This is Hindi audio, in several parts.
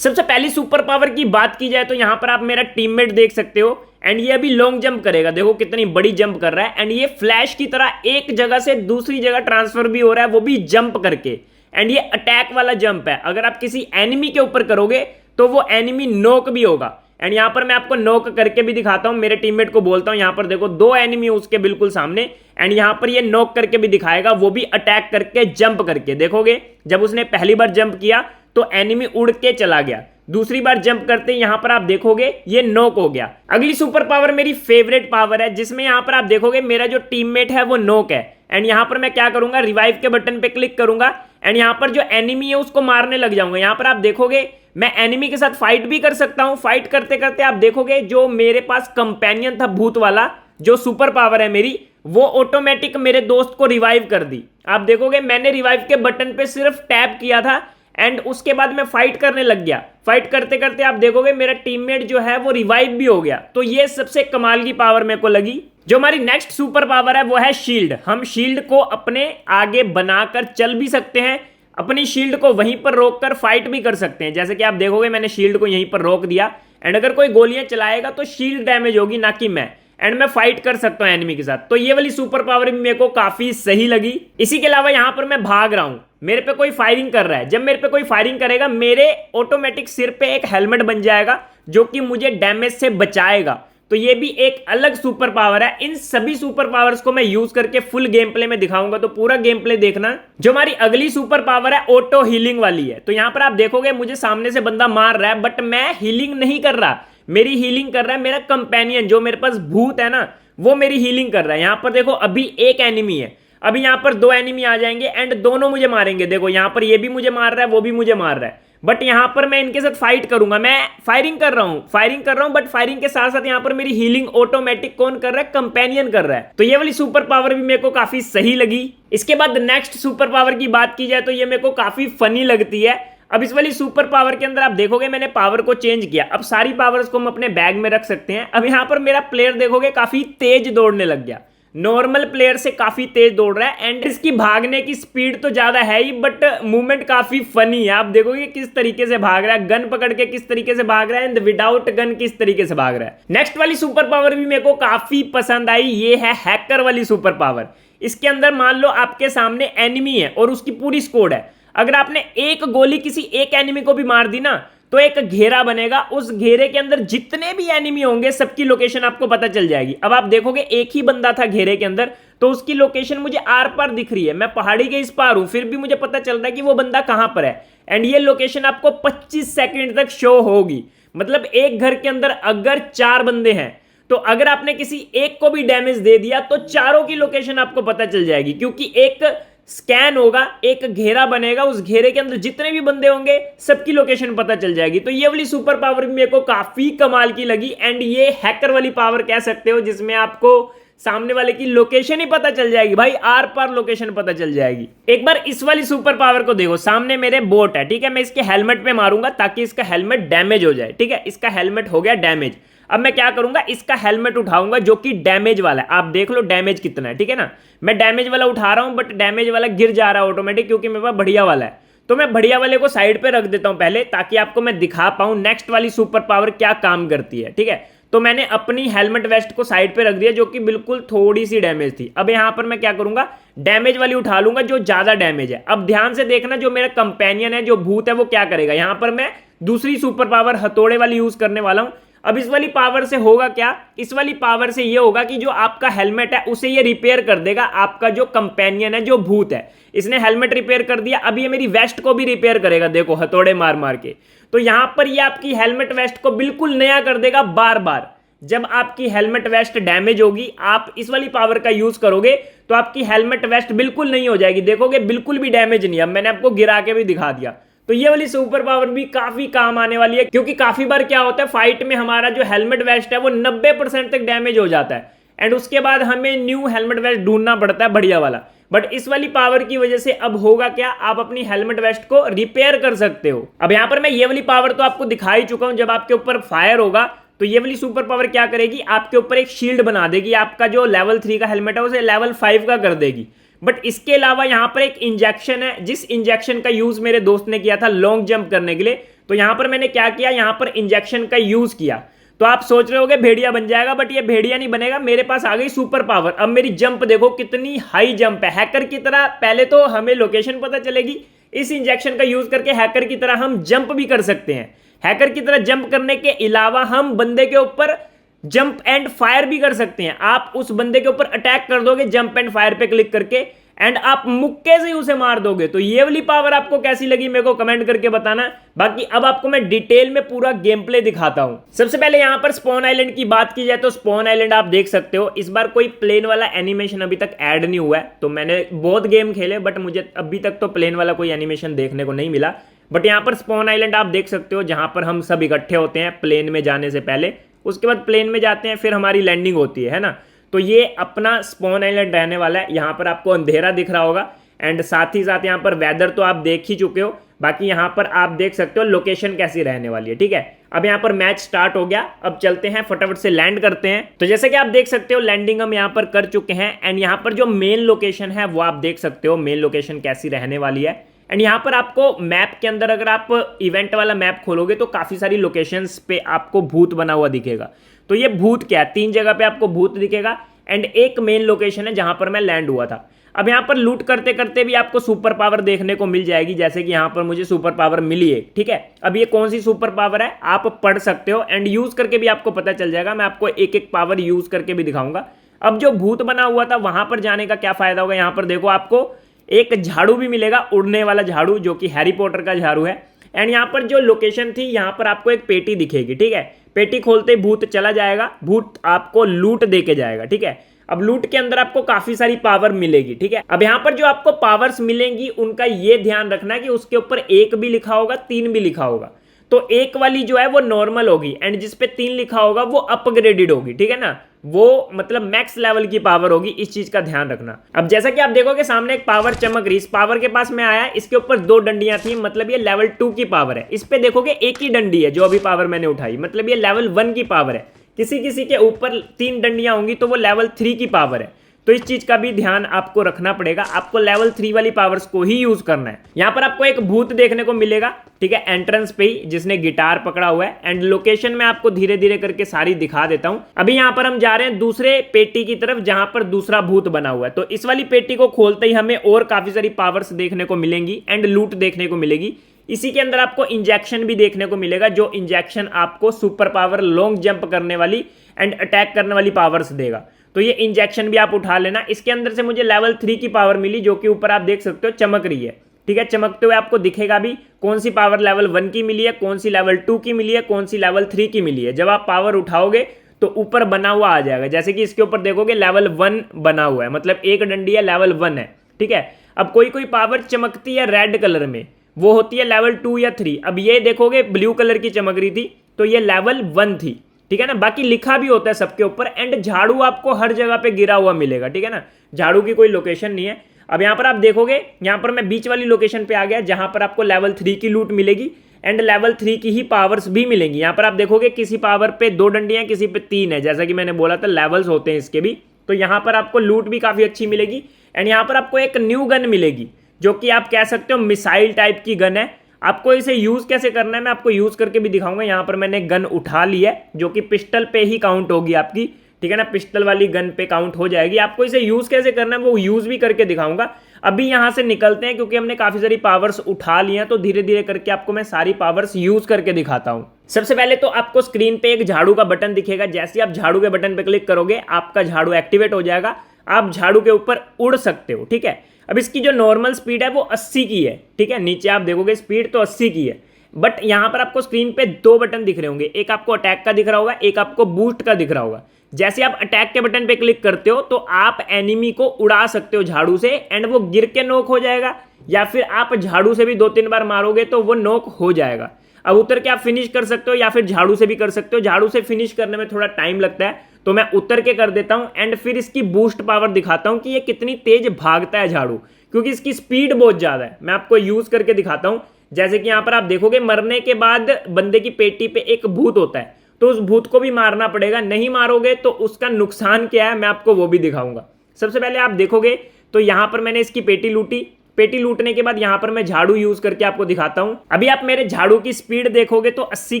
सबसे पहली सुपर पावर की बात की जाए तो यहां पर आप मेरा टीममेट देख सकते हो एंड ये अभी लॉन्ग जंप करेगा, देखो कितनी बड़ी जंप कर रहा है एंड ये फ्लैश की तरह एक जगह से दूसरी जगह ट्रांसफर भी हो रहा है, वो भी जंप करके। एंड ये अटैक वाला जंप है, अगर आप किसी एनिमी के ऊपर करोगे तो वो एनिमी नॉक भी होगा। एंड यहां पर मैं आपको नॉक करके भी दिखाता हूं, मेरे टीममेट को बोलता हूं यहां पर देखो 2 एनिमी उसके बिल्कुल सामने एंड यहां पर ये नॉक करके भी दिखाएगा, वो भी अटैक करके जंप करके। देखोगे जब उसने पहली बार जंप किया तो एनिमी उड़ के चला गया, दूसरी बार जंप करते यहां पर आप देखोगे ये नॉक हो गया। अगली सुपर पावर मेरी फेवरेट पावर है, जिसमें यहां पर आप देखोगे मेरा जो टीममेट है वो नॉक है एंड यहां पर मैं क्या करूंगा, रिवाइव के बटन पे क्लिक करूंगा एंड यहां पर जो एनिमी है उसको मारने लग जाऊंगा। यहां पर आप देखोगे मैं एनिमी के साथ फाइट भी कर सकता हूं, फाइट करते करते आप देखोगे जो मेरे पास कंपेनियन था भूत वाला, जो सुपर पावर है मेरी, वो ऑटोमेटिक मेरे दोस्त को रिवाइव कर दी। आप देखोगे मैंने रिवाइव के बटन पे सिर्फ टैप किया था एंड उसके बाद मैं फाइट करने लग गया, फाइट करते करते आप देखोगे मेरा टीममेट जो है वो रिवाइव भी हो गया। तो ये सबसे कमाल की पावर मेरे को लगी। जो हमारी नेक्स्ट सुपर पावर है वो है शील्ड। हम शील्ड को अपने आगे बनाकर चल भी सकते हैं, अपनी शील्ड को वहीं पर रोककर फाइट भी कर सकते हैं। जैसे कि आप देखोगे मैंने शील्ड को यहीं पर रोक दिया एंड अगर कोई गोलियां चलाएगा तो शील्ड डैमेज होगी, ना कि मैं, एंड मैं फाइट कर सकता हूं एनिमी के साथ। तो ये वाली सुपर पावर भी मेरे को काफी सही लगी। इसी के अलावा यहां पर मैं भाग रहा हूं, मेरे पे कोई फायरिंग कर रहा है, जब मेरे पे कोई फायरिंग करेगा मेरे ऑटोमेटिक सिर पे एक हेलमेट बन जाएगा जो कि मुझे डैमेज से बचाएगा। तो ये भी एक अलग सुपर पावर है। इन सभी सुपर पावर्स को मैं यूज करके फुल गेम प्ले में दिखाऊंगा, तो पूरा गेम प्ले देखना। जो हमारी अगली सुपर पावर है ऑटो हीलिंग वाली है। तो यहां पर आप देखोगे मुझे सामने से बंदा मार रहा है बट मैं हीलिंग नहीं कर रहा, मेरी हीलिंग कर रहा है मेरा कंपेनियन, जो मेरे पास भूत है ना, वो मेरी हीलिंग कर रहा है। यहां पर देखो अभी एक एनिमी है, अभी यहां पर 2 एनिमी आ जाएंगे एंड दोनों मुझे मारेंगे। देखो यहां पर ये भी मुझे मार रहा है, वो भी मुझे मार रहा है, बट यहां पर मैं इनके साथ फाइट करूंगा। मैं फायरिंग कर रहा हूं बट फायरिंग के साथ साथ यहां पर मेरी हीलिंग ऑटोमेटिक कौन कर रहा है, कंपेनियन कर रहा है। तो ये वाली सुपर पावर भी मेरे को काफी सही लगी। इसके बाद नेक्स्ट सुपर पावर की बात की जाए तो ये मेरे को काफी फनी लगती है। अब इस वाली सुपर पावर के अंदर आप देखोगे मैंने पावर को चेंज किया, अब सारी पावर्स को हम अपने बैग में रख सकते हैं। अब यहां पर मेरा प्लेयर देखोगे काफी तेज दौड़ने लग गया, नॉर्मल प्लेयर से काफी तेज दौड़ रहा है एंड इसकी भागने की स्पीड तो ज्यादा है ही बट मूवमेंट काफी फनी है। आप देखोगे किस तरीके से भाग रहा है, गन पकड़ के किस तरीके से भाग रहा है एंड विदाउट गन किस तरीके से भाग रहा है। नेक्स्ट वाली सुपर पावर भी मेरे को काफी पसंद आई, ये है हैकर वाली सुपर पावर। इसके अंदर मान लो आपके सामने एनिमी है और उसकी पूरी स्क्वाड है, अगर आपने एक गोली किसी एक एनिमी को भी मार दी ना तो एक घेरा बनेगा, उस घेरे के अंदर जितने भी एनिमी होंगे सबकी लोकेशन आपको पता चल जाएगी। अब आप देखोगे एक ही बंदा था घेरे के अंदर, तो उसकी लोकेशन मुझे आर पार दिख रही है, मैं पहाड़ी के इस पार हूं फिर भी मुझे पता चल रहा है कि वो बंदा कहां पर है एंड ये लोकेशन आपको 25 सेकंड तक शो होगी। मतलब एक घर के अंदर अगर 4 बंदे हैं तो अगर आपने किसी एक को भी डैमेज दे दिया तो चारों की लोकेशन आपको पता चल जाएगी, क्योंकि एक स्कैन होगा, एक घेरा बनेगा, उस घेरे के अंदर जितने भी बंदे होंगे सबकी लोकेशन पता चल जाएगी। तो ये वाली सुपर पावर भी मेरे को काफी कमाल की लगी एंड ये हैकर वाली पावर कह सकते हो, जिसमें आपको सामने वाले की लोकेशन ही पता चल जाएगी भाई, आर पार लोकेशन पता चल जाएगी। एक बार इस वाली सुपर पावर को देखो, सामने मेरे बोट है, ठीक है, मैं इसके हेलमेट पे मारूंगा ताकि इसका हेलमेट डैमेज हो जाए, ठीक है, इसका हेलमेट हो गया डैमेज। अब मैं क्या करूंगा, इसका हेलमेट उठाऊंगा जो कि डैमेज वाला है, आप देख लो डैमेज कितना है, ठीक है ना, मैं डैमेज वाला उठा रहा हूं बट डैमेज वाला गिर जा रहा है ऑटोमेटिक, क्योंकि मेरे पास बढ़िया वाला है। तो मैं बढ़िया वाले को साइड पे रख देता हूं पहले, ताकि आपको मैं दिखा पाऊं नेक्स्ट वाली सुपर पावर क्या काम करती है, ठीक है। तो मैंने अपनी हेलमेट वेस्ट को साइड पे रख दिया जो कि बिल्कुल थोड़ी सी डैमेज थी। अब यहां पर मैं क्या करूंगा, डैमेज वाली उठा लूंगा जो ज्यादा डैमेज है। अब ध्यान से देखना, जो मेरा कंपेनियन है, जो भूत है, वो क्या करेगा, यहां पर मैं दूसरी सुपर पावर हथौड़े वाली यूज करने वाला हूं। अब इस वाली पावर से होगा क्या, इस वाली पावर से ये होगा कि जो आपका हेलमेट है उसे ये रिपेयर कर देगा, आपका जो कंपेनियन है, जो भूत है, इसने हेलमेट रिपेयर कर दिया, अब ये मेरी वेस्ट को भी रिपेयर करेगा, देखो हथौड़े मार मार के। तो यहां पर ये आपकी हेलमेट वेस्ट को बिल्कुल नया कर देगा बार बार। जब आपकी हेलमेट वेस्ट डैमेज होगी, आप इस वाली पावर का यूज करोगे तो आपकी हेलमेट वेस्ट बिल्कुल नहीं हो जाएगी, देखोगे बिल्कुल भी डैमेज नहीं। अब मैंने आपको गिरा के भी दिखा दिया। तो ये वाली सुपर पावर भी काफी काम आने वाली है, क्योंकि काफी बार क्या होता है, फाइट में हमारा जो हेलमेट वेस्ट है वो 90% तक डैमेज हो जाता है एंड उसके बाद हमें न्यू हेलमेट वेस्ट ढूंढना पड़ता है बढ़िया वाला। बट इस वाली पावर की वजह से अब होगा क्या, आप अपनी हेलमेट वेस्ट को रिपेयर कर सकते हो। अब यहां पर मैं ये वाली पावर तो आपको दिखा ही चुका हूं, जब आपके ऊपर फायर होगा तो ये वाली सुपर पावर क्या करेगी, आपके ऊपर एक शील्ड बना देगी, आपका जो लेवल 3 का हेलमेट है उसे लेवल 5 का कर देगी। बट इसके अलावा यहां पर एक इंजेक्शन है, जिस इंजेक्शन का यूज मेरे दोस्त ने किया था लॉन्ग जंप करने के लिए, तो यहां पर मैंने क्या किया, यहां पर इंजेक्शन का यूज किया। तो आप सोच रहे होगे भेड़िया बन जाएगा, बट ये भेड़िया नहीं बनेगा, मेरे पास आ गई सुपर पावर। अब मेरी जंप देखो कितनी हाई जंप है, हैकर की तरह। पहले तो हमें लोकेशन पता चलेगी, इस इंजेक्शन का यूज करके हैकर की तरह हम जंप भी कर सकते हैं। हैकर की तरह जंप करने के अलावा हम बंदे के ऊपर जंप एंड फायर भी कर सकते हैं। आप उस बंदे के ऊपर अटैक कर दोगे जंप एंड फायर पे क्लिक करके, एंड आप मुक्के से उसे मार दोगे। तो ये वाली पावर आपको कैसी लगी मेरे को कमेंट करके बताना। बाकी अब आपको मैं डिटेल में पूरा गेम प्ले दिखाता हूं। सबसे पहले यहां पर स्पॉन आइलैंड की बात की जाए तो स्पॉन आइलैंड आप देख सकते हो, इस बार कोई प्लेन वाला एनिमेशन अभी तक ऐड नहीं हुआ है। तो मैंने बहुत गेम खेले बट मुझे अभी तक तो प्लेन वाला कोई एनिमेशन देखने को नहीं मिला। बट यहाँ पर स्पॉन आइलैंड आप देख सकते हो, जहां पर हम सब इकट्ठे होते हैं प्लेन में जाने से पहले। उसके बाद प्लेन में जाते हैं, फिर हमारी लैंडिंग होती है ना। तो ये अपना स्पॉन आइलैंड रहने वाला है। यहाँ पर आपको अंधेरा दिख रहा होगा, एंड साथ ही साथ यहाँ पर वेदर तो आप देख ही चुके हो। बाकी यहाँ पर आप देख सकते हो लोकेशन कैसी रहने वाली है, ठीक है। अब यहाँ पर मैच स्टार्ट हो गया, अब चलते हैं फटाफट से लैंड करते हैं। तो जैसे कि आप देख सकते हो लैंडिंग हम यहाँ पर कर चुके हैं, एंड यहाँ पर जो मेन लोकेशन है वो आप देख सकते हो मेन लोकेशन कैसी रहने वाली है। एंड यहाँ पर आपको मैप के अंदर अगर आप इवेंट वाला मैप खोलोगे तो काफी सारी लोकेशंस पे आपको भूत बना हुआ दिखेगा। तो ये भूत क्या है, 3 जगह पे आपको भूत दिखेगा, एंड एक मेन लोकेशन है जहां पर मैं लैंड हुआ था। अब यहाँ पर लूट करते करते भी आपको सुपर पावर देखने को मिल जाएगी, जैसे कि यहाँ पर मुझे सुपर पावर मिली है, ठीक है। अब ये कौन सी सुपर पावर है आप पढ़ सकते हो, एंड यूज करके भी आपको पता चल जाएगा। मैं आपको एक एक पावर यूज करके भी दिखाऊंगा। अब जो भूत बना हुआ था वहां पर जाने का क्या फायदा होगा, यहाँ पर देखो आपको एक झाड़ू भी मिलेगा, उड़ने वाला झाड़ू, जो कि हैरी पॉटर का झाड़ू है। एंड यहाँ पर जो लोकेशन थी, यहाँ पर आपको एक पेटी दिखेगी, ठीक है। पेटी खोलते ही भूत चला जाएगा, भूत आपको लूट दे के जाएगा, ठीक है। अब लूट के अंदर आपको काफी सारी पावर मिलेगी, ठीक है। अब यहाँ पर जो आपको पावर्स मिलेंगी उनका ये ध्यान रखना कि उसके ऊपर 1 भी लिखा होगा, 3 भी लिखा होगा। तो 1 वाली जो है वो नॉर्मल होगी, एंड जिसपे 3 लिखा होगा वो अपग्रेडेड होगी, ठीक है ना। वो मतलब मैक्स लेवल की पावर होगी, इस चीज का ध्यान रखना। अब जैसा कि आप देखोगे सामने एक पावर चमक रही, इस पावर के पास में आया, इसके ऊपर 2 डंडियां थी, मतलब ये लेवल 2 की पावर है। इस पे देखोगे एक ही डंडी है जो अभी पावर मैंने उठाई, मतलब ये लेवल 1 की पावर है। किसी किसी के ऊपर 3 डंडियां होंगी तो वो लेवल 3 की पावर है। तो इस चीज का भी ध्यान आपको रखना पड़ेगा, आपको लेवल 3 वाली पावर्स को ही यूज करना है। यहाँ पर आपको एक भूत देखने को मिलेगा, ठीक है, एंट्रेंस पे ही, जिसने गिटार पकड़ा हुआ है। एंड लोकेशन में आपको धीरे धीरे करके सारी दिखा देता हूं। अभी यहाँ पर हम जा रहे हैं दूसरे पेटी की तरफ, जहां पर दूसरा भूत बना हुआ है। तो इस वाली पेटी को खोलते ही हमें और काफी सारी पावर्स देखने को मिलेंगी, एंड लूट देखने को मिलेगी। इसी के अंदर आपको इंजेक्शन भी देखने को मिलेगा, जो इंजेक्शन आपको सुपर पावर, लॉन्ग जंप करने वाली एंड अटैक करने वाली पावर्स देगा। तो ये इंजेक्शन भी आप उठा लेना। इसके अंदर से मुझे लेवल 3 की पावर मिली, जो कि ऊपर आप देख सकते हो चमक रही है, ठीक है। चमकते हुए आपको दिखेगा भी कौन सी पावर लेवल 1 की मिली है, कौन सी लेवल 2 की मिली है, कौन सी लेवल 3 की मिली है। जब आप पावर उठाओगे तो ऊपर बना हुआ आ जाएगा, जैसे कि इसके ऊपर देखोगे लेवल 1 बना हुआ है, मतलब एक डंडी है, लेवल 1 है, ठीक है। अब कोई कोई पावर चमकती है रेड कलर में, वो होती है लेवल 2 या 3। अब ये देखोगे ब्लू कलर की चमक रही थी, तो ये लेवल 1 थी, ठीक है ना। बाकी लिखा भी होता है सबके ऊपर, एंड झाड़ू आपको हर जगह पे गिरा हुआ मिलेगा, ठीक है ना। झाड़ू की कोई लोकेशन नहीं है। अब यहाँ पर आप देखोगे, यहाँ पर मैं बीच वाली लोकेशन पे आ गया, जहां पर आपको लेवल 3 की लूट मिलेगी, एंड लेवल 3 की ही पावर्स भी मिलेंगी। यहाँ पर आप देखोगे किसी पावर पे 2 डंडियां, किसी पे 3 है, जैसा कि मैंने बोला था लेवल्स होते हैं इसके भी। तो यहाँ पर आपको लूट भी काफी अच्छी मिलेगी, एंड यहाँ पर आपको एक न्यू गन मिलेगी, जो कि आप कह सकते हो मिसाइल टाइप की गन है। आपको इसे यूज कैसे करना है मैं आपको यूज करके भी दिखाऊंगा। यहाँ पर मैंने गन उठा ली है, जो कि पिस्टल पे ही काउंट होगी आपकी, ठीक है ना। पिस्टल वाली गन पे काउंट हो जाएगी। आपको इसे यूज कैसे करना है वो यूज भी करके दिखाऊंगा। अभी यहां से निकलते हैं, क्योंकि हमने काफी सारी पावर्स उठा ली हैं, तो धीरे धीरे करके आपको मैं सारी पावर्स यूज करके दिखाता हूं। सबसे पहले तो आपको स्क्रीन पे एक झाड़ू का बटन दिखेगा, जैसे ही आप झाड़ू के बटन पे क्लिक करोगे आपका झाड़ू एक्टिवेट हो जाएगा, आप झाड़ू के ऊपर उड़ सकते हो, ठीक है। अब इसकी जो नॉर्मल स्पीड है वो 80 की है, ठीक है। नीचे आप देखोगे स्पीड तो 80 की है, बट यहां पर आपको स्क्रीन पे 2 बटन दिख रहे होंगे, एक आपको अटैक का दिख रहा होगा, एक आपको बूस्ट का दिख रहा होगा। जैसे आप अटैक के बटन पे क्लिक करते हो तो आप एनिमी को उड़ा सकते हो झाड़ू से, एंड वो गिर के नॉक हो जाएगा, या फिर आप झाड़ू से भी 2-3 बार मारोगे तो वो नॉक हो जाएगा। अब उतर के आप फिनिश कर सकते हो, या फिर झाड़ू से भी कर सकते हो। झाड़ू से फिनिश करने में थोड़ा टाइम लगता है, तो मैं उतर के कर देता हूं, एंड फिर इसकी बूस्ट पावर दिखाता हूं कि ये कितनी तेज भागता है झाड़ू, क्योंकि इसकी स्पीड बहुत ज्यादा है। मैं आपको यूज करके दिखाता हूं। जैसे कि यहां पर आप देखोगे मरने के बाद बंदे की पेटी पे एक भूत होता है, तो उस भूत को भी मारना पड़ेगा। नहीं मारोगे तो उसका नुकसान क्या है मैं आपको वो भी दिखाऊंगा। सबसे पहले आप देखोगे तो यहां पर मैंने इसकी पेटी लूटी, पेटी लूटने के बाद यहाँ पर मैं झाड़ू यूज करके आपको दिखाता हूँ। अभी आप मेरे झाड़ू की स्पीड देखोगे तो 80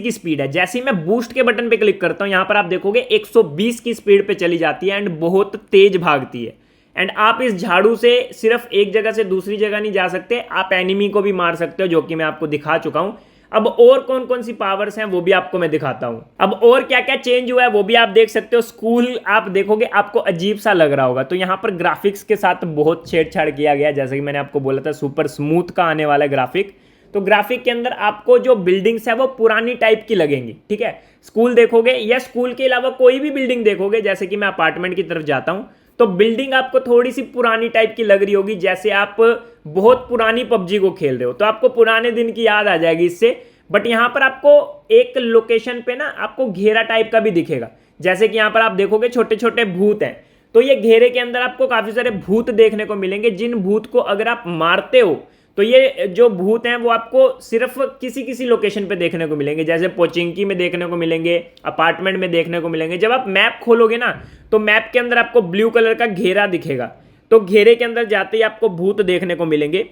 की स्पीड है। जैसे ही मैं बूस्ट के बटन पे क्लिक करता हूँ यहाँ पर आप देखोगे 120 की स्पीड पे चली जाती है एंड बहुत तेज भागती है। एंड आप इस झाड़ू से सिर्फ एक जगह से दूसरी जगह नहीं जा सकते, आप एनिमी को भी मार सकते हो, जो कि मैं आपको दिखा चुका हूं। अब और कौन कौन सी पावर्स हैं वो भी आपको मैं दिखाता हूं। अब और क्या क्या चेंज हुआ है वो भी आप देख सकते हो। स्कूल आप देखोगे आपको अजीब सा लग रहा होगा, तो यहाँ पर ग्राफिक्स के साथ बहुत छेड़छाड़ किया गया। जैसे कि मैंने आपको बोला था सुपर स्मूथ का आने वाला ग्राफिक, तो ग्राफिक के अंदर आपको जो बिल्डिंग्स है वो पुरानी टाइप की लगेंगी, ठीक है। स्कूल देखोगे या स्कूल के अलावा कोई भी बिल्डिंग देखोगे, जैसे कि मैं अपार्टमेंट की तरफ जाता हूं तो बिल्डिंग आपको थोड़ी सी पुरानी टाइप की लग रही होगी, जैसे आप बहुत पुरानी पबजी को खेल रहे हो, तो आपको पुराने दिन की याद आ जाएगी इससे। बट यहाँ पर आपको एक लोकेशन पे ना आपको घेरा टाइप का भी दिखेगा, जैसे कि यहाँ पर आप देखोगे छोटे छोटे भूत हैं, तो ये घेरे के अंदर आपको काफी सारे भूत देखने को मिलेंगे, जिन भूत को अगर आप मारते हो तो ये जो भूत हैं वो आपको सिर्फ किसी किसी लोकेशन पे देखने को मिलेंगे, जैसे पोचिंकी में देखने को मिलेंगे, अपार्टमेंट में देखने को मिलेंगे। जब आप मैप खोलोगे ना तो मैप के अंदर आपको ब्लू कलर का घेरा दिखेगा, तो घेरे के अंदर जाते ही आपको भूत देखने को मिलेंगे।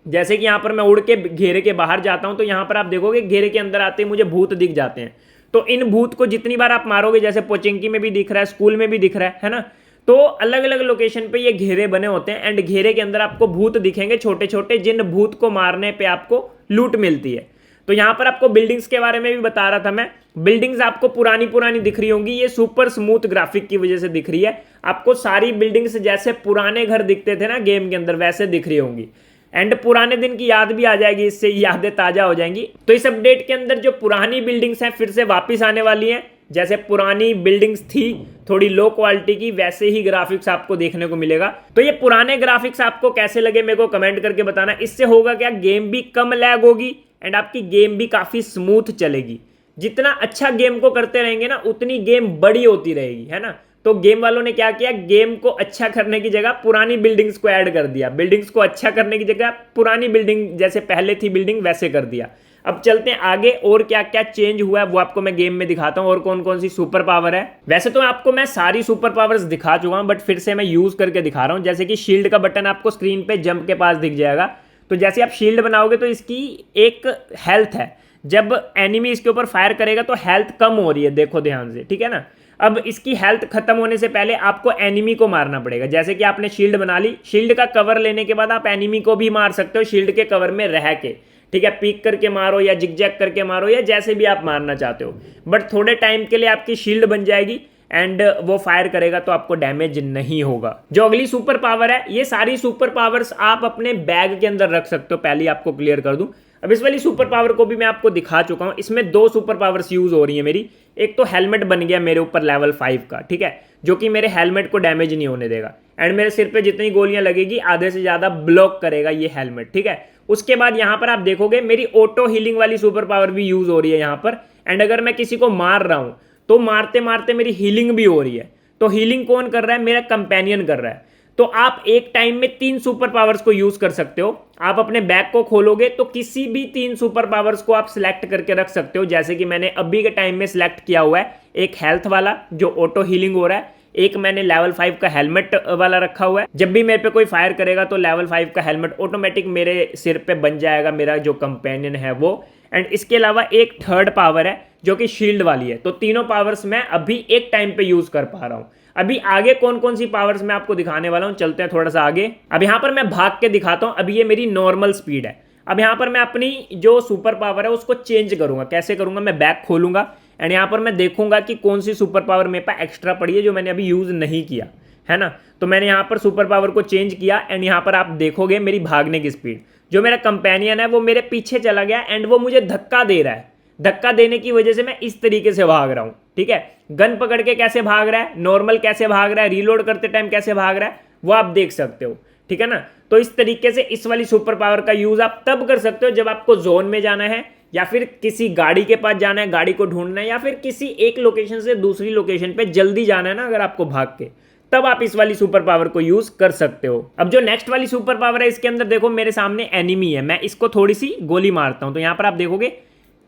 जैसे कि यहाँ पर मैं उड़ के घेरे के बाहर जाता हूँ तो यहाँ पर आप देखोगे घेरे के अंदर आते ही मुझे भूत दिख जाते हैं। तो इन भूत को जितनी बार आप मारोगे, जैसे पोचिंकी में भी दिख रहा है, स्कूल में भी दिख रहा है ना, तो अलग अलग लोकेशन पे ये घेरे बने होते हैं एंड घेरे के अंदर आपको भूत दिखेंगे छोटे छोटे, जिन भूत को मारने पे आपको लूट मिलती है। तो यहाँ पर आपको बिल्डिंग्स के बारे में भी बता रहा था मैं, बिल्डिंग्स आपको पुरानी पुरानी दिख रही होंगी, ये सुपर स्मूथ ग्राफिक की वजह से दिख रही है। आपको सारी बिल्डिंग्स जैसे पुराने घर दिखते थे ना गेम के अंदर, वैसे दिख रही होंगी एंड पुराने दिन की याद भी आ जाएगी, इससे यादें ताजा हो जाएंगी। तो इस अपडेट के अंदर जो पुरानी बिल्डिंग्स हैं फिर से वापस आने वाली हैं, जैसे पुरानी बिल्डिंग्स थी थोड़ी लो क्वालिटी की, वैसे ही ग्राफिक्स आपको देखने को मिलेगा। तो ये पुराने ग्राफिक्स आपको कैसे लगे मेरे को कमेंट करके बताना। इससे होगा क्या, गेम भी कम लैग होगी एंड आपकी गेम भी काफी स्मूथ चलेगी। जितना अच्छा गेम को करते रहेंगे ना उतनी गेम बड़ी होती रहेगी, है ना। तो गेम वालों ने क्या किया, गेम को अच्छा करने की जगह पुरानी बिल्डिंग्स को ऐड कर दिया, बिल्डिंग्स को अच्छा करने की जगह पुरानी बिल्डिंग जैसे पहले थी बिल्डिंग वैसे कर दिया। अब चलते हैं आगे, और क्या क्या चेंज हुआ है वो आपको मैं गेम में दिखाता हूं, और कौन कौन सी सुपर पावर है। वैसे तो आपको मैं सारी सुपर पावर्स दिखा चुका हूं, बट फिर से मैं यूज करके दिखा रहा हूं। जैसे कि शील्ड का बटन आपको स्क्रीन पे जंप के पास दिख जाएगा, तो जैसे आप शील्ड बनाओगे तो इसकी एक हेल्थ है, जब एनिमी इसके ऊपर फायर करेगा तो हेल्थ कम हो रही है, देखो ध्यान से, ठीक है ना। अब इसकी हेल्थ खत्म होने से पहले आपको एनिमी को मारना पड़ेगा। जैसे कि आपने शील्ड बना ली, शील्ड का कवर लेने के बाद आप एनिमी को भी मार सकते हो शील्ड के कवर में रह के, ठीक है। पीक करके मारो या जिगजैग करके मारो या जैसे भी आप मारना चाहते हो, बट थोड़े टाइम के लिए आपकी शील्ड बन जाएगी एंड वो फायर करेगा तो आपको डैमेज नहीं होगा। जो अगली सुपर पावर है, ये सारी सुपर पावर्स आप अपने बैग के अंदर रख सकते हो, पहले आपको क्लियर कर दूं। अब इस वाली सुपर पावर को भी मैं आपको दिखा चुका हूं, इसमें दो सुपर पावर्स यूज हो रही है मेरी। एक तो हेलमेट बन गया मेरे ऊपर लेवल 5 का, ठीक है, जो कि मेरे हेलमेट को डैमेज नहीं होने देगा एंड मेरे सिर पे जितनी गोलियां लगेगी आधे से ज्यादा ब्लॉक करेगा ये हेलमेट, ठीक है। उसके बाद यहाँ पर आप देखोगे मेरी ऑटो हीलिंग वाली सुपर पावर भी यूज हो रही है यहाँ पर, एंड अगर मैं किसी को मार रहा हूं तो मारते मारते मेरी हीलिंग भी हो रही है। तो हीलिंग कौन कर रहा है, मेरा कंपेनियन कर रहा है। तो आप एक टाइम में 3 सुपर पावर्स को यूज कर सकते हो। आप अपने बैग को खोलोगे तो किसी भी 3 सुपर पावर्स को आप सिलेक्ट करके रख सकते हो, जैसे कि मैंने अभी के टाइम में सिलेक्ट किया हुआ है, एक हेल्थ वाला जो ऑटो हीलिंग हो रहा है, एक मैंने लेवल 5 का हेलमेट वाला रखा हुआ है, जब भी मेरे पे कोई फायर करेगा तो लेवल 5 का हेलमेट ऑटोमेटिक मेरे सिर पे बन जाएगा, मेरा जो कंपेनियन है वो। एंड इसके अलावा एक थर्ड पावर है जो कि शील्ड वाली है। तो तीनों पावर्स मैं अभी एक टाइम पे यूज कर पा रहा हूं। अभी आगे कौन कौन सी पावर्स मैं आपको दिखाने वाला हूं, चलते हैं थोड़ा सा आगे। अब यहां पर मैं भाग के दिखाता हूं, अभी ये मेरी नॉर्मल स्पीड है। अब यहां पर मैं अपनी जो सुपर पावर है उसको चेंज करूंगा। कैसे करूंगा, मैं बैग खोलूंगा एंड यहाँ पर मैं देखूंगा कि कौन सी सुपर पावर मेरे पास एक्स्ट्रा पड़ी है जो मैंने अभी यूज नहीं किया है ना। तो मैंने यहाँ पर सुपर पावर को चेंज किया एंड यहाँ पर आप देखोगे मेरी भागने की स्पीड, जो मेरा कंपेनियन है वो मेरे पीछे चला गया एंड वो मुझे धक्का दे रहा है। धक्का देने की वजह से मैं इस तरीके से भाग रहा हूँ, ठीक है। गन पकड़ के कैसे भाग रहा है, नॉर्मल कैसे भाग रहा है, रीलोड करते टाइम कैसे भाग रहा है, वो आप देख सकते हो, ठीक है ना। तो इस तरीके से इस वाली सुपर पावर का यूज आप तब कर सकते हो जब आपको जोन में जाना है या फिर किसी गाड़ी के पास जाना है, गाड़ी को ढूंढना है, या फिर किसी एक लोकेशन से दूसरी लोकेशन पे जल्दी जाना है ना अगर आपको भाग के, तब आप इस वाली सुपर पावर को यूज कर सकते हो। अब जो नेक्स्ट वाली सुपर पावर है इसके अंदर देखो मेरे सामने एनिमी है, मैं इसको थोड़ी सी गोली मारता हूं तो यहाँ पर आप देखोगे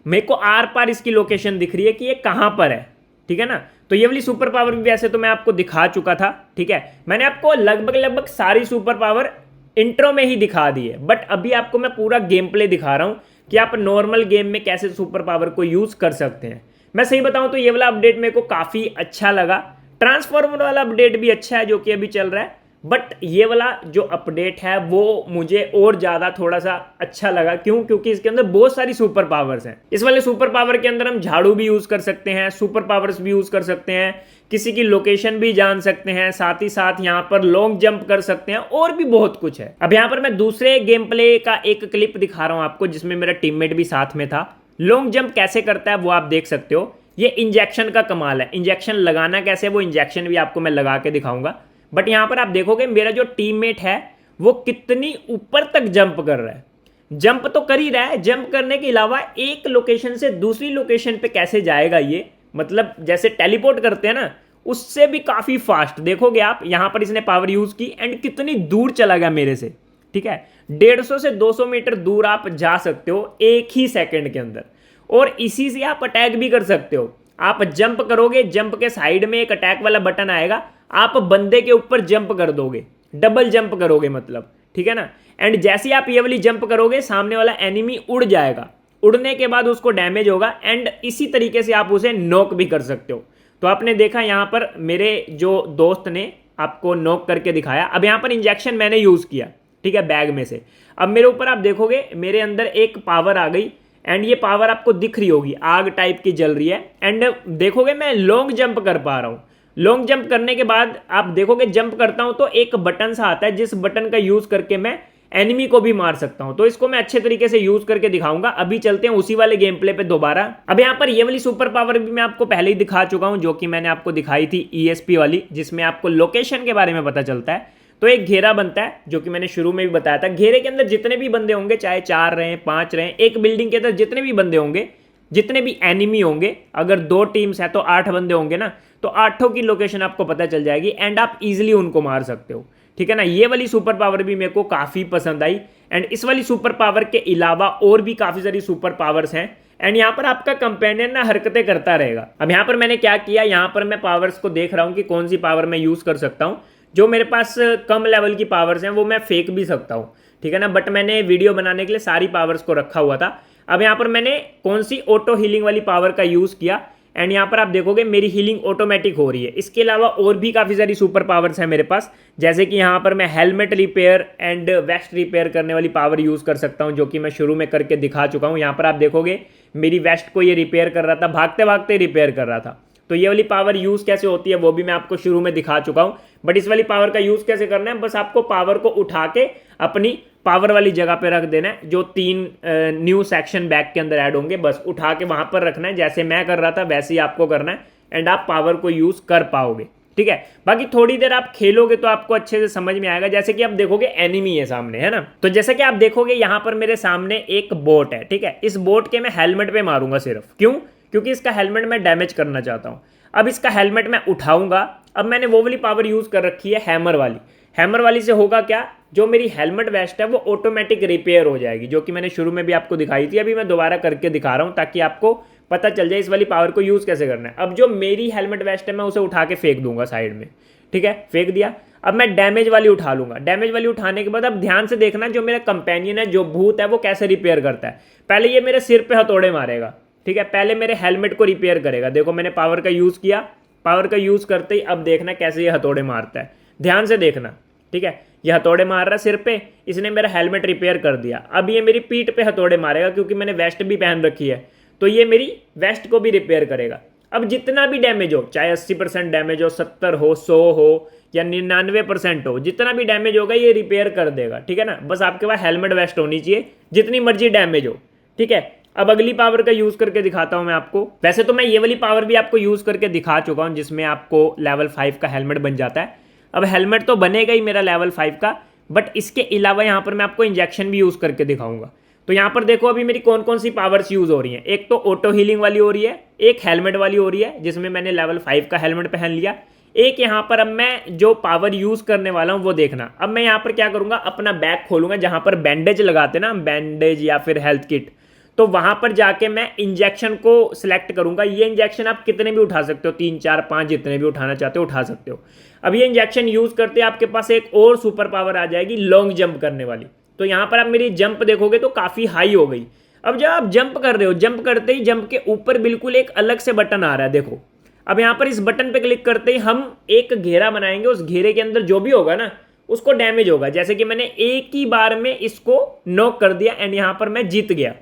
मेरे को आर पार इसकी लोकेशन दिख रही है कि ये कहां पर है, ठीक है ना। तो ये वाली सुपर पावर भी वैसे तो मैं आपको दिखा चुका था, ठीक है। मैंने आपको लगभग सारी सुपर पावर इंट्रो में ही दिखा दी है, बट अभी आपको मैं पूरा गेम प्ले दिखा रहा हूँ कि आप नॉर्मल गेम में कैसे सुपर पावर को यूज़ कर सकते हैं। मैं सही बताऊँ तो ये वाला अपडेट मेरे को काफ़ी अच्छा लगा। ट्रांसफॉर्मर वाला अपडेट भी अच्छा है जो कि अभी चल रहा है, बट ये वाला जो अपडेट है वो मुझे और ज़्यादा थोड़ा सा अच्छा लगा। क्यों? क्योंकि इसके अंदर बहुत सारी सुपर पावर्स हैं। इस वाले सुपर पावर के अंदर हम झाड़ू भी यूज़ कर सकते हैं, सुपर पावर्स भी यूज़ कर सकते हैं, किसी की लोकेशन भी जान सकते हैं, साथ ही साथ यहाँ पर लॉन्ग जंप कर सकते हैं और भी बहुत कुछ है। अब यहाँ पर मैं दूसरे गेम प्ले का एक क्लिप दिखा रहा हूँ आपको, जिसमें मेरा टीममेट भी साथ में था। लॉन्ग जंप कैसे करता है वो आप देख सकते हो। ये इंजेक्शन का कमाल है। इंजेक्शन लगाना कैसे, वो इंजेक्शन भी आपको मैं लगा के दिखाऊंगा। बट यहाँ पर आप देखोगे मेरा जो टीममेट है वो कितनी ऊपर तक जंप कर रहा है। जंप तो कर ही रहा है, जंप करने के अलावा एक लोकेशन से दूसरी लोकेशन पे कैसे जाएगा ये, मतलब जैसे टेलीपोर्ट करते हैं ना, उससे भी काफ़ी फास्ट। देखोगे आप यहाँ पर इसने पावर यूज़ की एंड कितनी दूर चला गया मेरे से। ठीक है, 150 से 200 मीटर दूर आप जा सकते हो एक ही सेकंड के अंदर, और इसी से आप अटैक भी कर सकते हो। आप जंप करोगे, जंप के साइड में एक अटैक वाला बटन आएगा, आप बंदे के ऊपर जंप कर दोगे, डबल जंप करोगे मतलब। ठीक है ना, एंड जैसे ही आप ये वाली जंप करोगे सामने वाला एनिमी उड़ जाएगा, उड़ने के बाद उसको डैमेज होगा एंड इसी तरीके से आप उसे नॉक भी कर सकते हो। तो आपने देखा यहाँ पर मेरे जो दोस्त ने आपको नॉक करके दिखाया। अब यहाँ पर इंजेक्शन मैंने यूज़ किया, ठीक है, बैग में से। अब मेरे ऊपर आप देखोगे मेरे अंदर एक पावर आ गई एंड ये पावर आपको दिख रही होगी, आग टाइप की जल रही है। एंड देखोगे मैं लॉन्ग जंप कर पा रहा हूँ। लॉन्ग जंप करने के बाद आप देखोगे जंप करता हूँ तो एक बटन सा आता है, जिस बटन का यूज़ करके मैं एनिमी को भी मार सकता हूं। तो इसको मैं अच्छे तरीके से यूज करके दिखाऊंगा। अभी चलते हैं उसी वाले गेम प्ले पे दोबारा। अब यहाँ पर ये वाली सुपर पावर भी मैं आपको पहले ही दिखा चुका हूं, जो कि मैंने आपको दिखाई थी ESP वाली, जिसमें आपको लोकेशन के बारे में पता चलता है। तो एक घेरा बनता है, जो कि मैंने शुरू में भी बताया था। घेरे के अंदर जितने भी बंदे होंगे, चाहे 4 रहें 5 रहें, एक बिल्डिंग के अंदर जितने भी बंदे होंगे, जितने भी एनिमी होंगे, अगर 2 टीम्स है तो 8 बंदे होंगे ना, तो 8 की लोकेशन आपको पता चल जाएगी एंड आप इजिली उनको मार सकते हो। ठीक है ना, ये वाली सुपर पावर भी मेरे को काफ़ी पसंद आई। एंड इस वाली सुपर पावर के अलावा और भी काफ़ी सारी सुपर पावर्स हैं एंड यहाँ पर आपका कंपेनियन ना हरकतें करता रहेगा। अब यहाँ पर मैंने क्या किया, यहाँ पर मैं पावर्स को देख रहा हूँ कि कौन सी पावर मैं यूज़ कर सकता हूँ। जो मेरे पास कम लेवल की पावर्स हैं वो मैं फेंक भी सकता हूँ, ठीक है ना, बट मैंने वीडियो बनाने के लिए सारी पावर्स को रखा हुआ था। अब यहाँ पर मैंने कौन सी ऑटो हीलिंग वाली पावर का यूज़ किया एंड यहाँ पर आप देखोगे मेरी हीलिंग ऑटोमेटिक हो रही है। इसके अलावा और भी काफ़ी सारी सुपर पावर्स हैं मेरे पास, जैसे कि यहाँ पर मैं helmet repair and vest repair करने वाली पावर यूज़ कर सकता हूँ, जो कि मैं शुरू में करके दिखा चुका हूँ। यहाँ पर आप देखोगे मेरी वेस्ट को ये रिपेयर कर रहा था, भागते भागते रिपेयर कर रहा था। तो ये वाली पावर यूज़ कैसे होती है वो भी मैं आपको शुरू में दिखा चुका हूँ। बट इस वाली पावर का यूज़ कैसे करना है, बस आपको पावर को उठा के अपनी पावर वाली जगह पे रख देना है। जो 3 न्यू सेक्शन बैग के अंदर ऐड होंगे, बस उठा के वहां पर रखना है। जैसे मैं कर रहा था वैसे ही आपको करना है एंड आप पावर को यूज़ कर पाओगे। ठीक है, बाकी थोड़ी देर आप खेलोगे तो आपको अच्छे से समझ में आएगा। जैसे कि आप देखोगे एनिमी है सामने, है ना, तो जैसे कि आप देखोगे यहाँ पर मेरे सामने एक बोट है। ठीक है, इस बोट के मैं हेलमेट पे मारूंगा सिर्फ। क्यों? क्योंकि इसका हेलमेट मैं डैमेज करना चाहता हूँ। अब इसका हेलमेट मैं उठाऊंगा। अब मैंने वो वाली पावर यूज़ कर रखी है हैमर वाली। हैमर वाली से होगा क्या, जो मेरी हेलमेट वेस्ट है वो ऑटोमेटिक रिपेयर हो जाएगी, जो कि मैंने शुरू में भी आपको दिखाई थी। अभी मैं दोबारा करके दिखा रहा हूँ ताकि आपको पता चल जाए इस वाली पावर को यूज़ कैसे करना है। अब जो मेरी हेलमेट वेस्ट है मैं उसे उठा के फेंक दूंगा साइड में। ठीक है, फेंक दिया। अब मैं डैमेज वाली उठा लूंगा। डैमेज वाली उठाने के बाद अब ध्यान से देखना जो मेरा कंपेनियन है, जो भूत है, वो कैसे रिपेयर करता है। पहले ये मेरे सिर पे हथौड़े मारेगा। ठीक है, पहले मेरे हेलमेट को रिपेयर करेगा। देखो मैंने पावर का यूज़ किया, पावर का यूज़ करते ही अब देखना कैसे ये हथौड़े मारता है। ध्यान से देखना। ठीक है, ये हथौड़े मार रहा है सिर पे, इसने मेरा हेलमेट रिपेयर कर दिया। अब ये मेरी पीठ पे हथौड़े मारेगा, क्योंकि मैंने वेस्ट भी पहन रखी है, तो ये मेरी वेस्ट को भी रिपेयर करेगा। अब जितना भी डैमेज हो, चाहे 80% डैमेज हो, 70 हो, 100 हो या 99% हो, जितना भी डैमेज होगा ये रिपेयर कर देगा। ठीक है ना, बस आपके पास हेलमेट वेस्ट होनी चाहिए, जितनी मर्जी डैमेज हो। ठीक है, अब अगली पावर का यूज़ करके दिखाता हूं मैं आपको। वैसे तो मैं ये वाली पावर भी आपको यूज़ करके दिखा चुका हूं, जिसमें आपको लेवल 5 का हेलमेट बन जाता है। अब हेलमेट तो बनेगा ही मेरा लेवल 5 का, बट इसके अलावा यहाँ पर मैं आपको इंजेक्शन भी यूज़ करके दिखाऊंगा। तो यहाँ पर देखो अभी मेरी कौन कौन सी पावर्स यूज़ हो रही हैं। एक तो ऑटो हीलिंग वाली हो रही है, एक हेलमेट वाली हो रही है जिसमें मैंने लेवल 5 का हेलमेट पहन लिया। एक यहाँ पर अब मैं जो पावर यूज़ करने वाला हूँ वो देखना। अब मैं यहाँ पर क्या करूँगा, अपना बैग खोलूँगा जहाँ पर बैंडेज लगाते ना, बैंडेज या फिर हेल्थ किट, तो वहां पर जाके मैं इंजेक्शन को सिलेक्ट करूंगा। ये इंजेक्शन आप कितने भी उठा सकते हो, 3 4 5 जितने भी उठाना चाहते हो उठा सकते हो। अब ये इंजेक्शन यूज करते आपके पास एक और सुपर पावर आ जाएगी लॉन्ग जंप करने वाली। तो यहां पर आप मेरी जंप देखोगे तो काफी हाई हो गई। अब जब आप जंप कर रहे हो, जंप करते ही जंप के ऊपर बिल्कुल एक अलग से बटन आ रहा है, देखो। अब यहां पर इस बटन पे क्लिक करते ही हम एक घेरा बनाएंगे, उस घेरे के अंदर जो भी होगा ना उसको डैमेज होगा। जैसे कि मैंने एक ही बार में इसको नॉक कर दिया एंड यहां पर मैं जीत गया,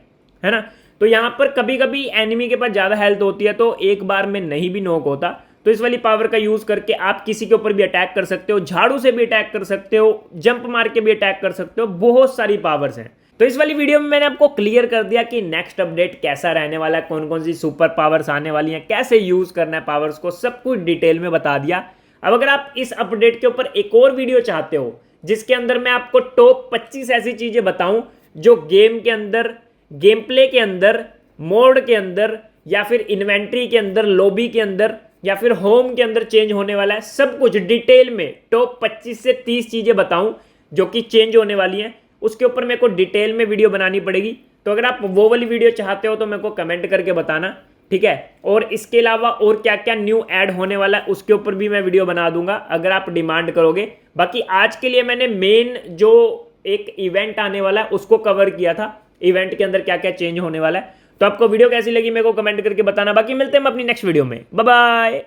है ना। तो यहां पर कभी कभी एनिमी के पास ज्यादा हेल्थ होती है तो एक बार में नहीं भी नॉक होता। तो इस वाली पावर का यूज करके आप किसी के ऊपर भी अटैक कर सकते हो, झाड़ू से भी अटैक कर सकते हो, जंप मार के भी अटैक कर सकते हो, बहुत सारी पावर्स हैं। तो इस वाली वीडियो में मैंने आपको क्लियर कर दिया कि नेक्स्ट अपडेट कैसा रहने वाला है, कौन कौन सी सुपर पावर्स आने वाली हैं, कैसे यूज करना है पावर्स को, सब कुछ डिटेल में बता दिया। अब अगर आप इस अपडेट के ऊपर एक और वीडियो चाहते हो जिसके अंदर मैं आपको टॉप 25 ऐसी चीजें बताऊं जो गेम के अंदर, गेम प्ले के अंदर, मोड के अंदर या फिर इन्वेंट्री के अंदर, लॉबी के अंदर या फिर होम के अंदर चेंज होने वाला है, सब कुछ डिटेल में टॉप 25 से 30 चीजें बताऊं जो कि चेंज होने वाली हैं, उसके ऊपर मेरे को डिटेल में वीडियो बनानी पड़ेगी। तो अगर आप वो वाली वीडियो चाहते हो तो मेरे को कमेंट करके बताना, ठीक है। और इसके अलावा और क्या क्या न्यू ऐड होने वाला है उसके ऊपर भी मैं वीडियो बना दूंगा अगर आप डिमांड करोगे। बाकी आज के लिए मैंने मेन जो एक इवेंट आने वाला है उसको कवर किया था, इवेंट के अंदर क्या क्या चेंज होने वाला है। तो आपको वीडियो कैसी लगी मेरे को कमेंट करके बताना। बाकी मिलते हैं हम अपनी नेक्स्ट वीडियो में, बाय बाय।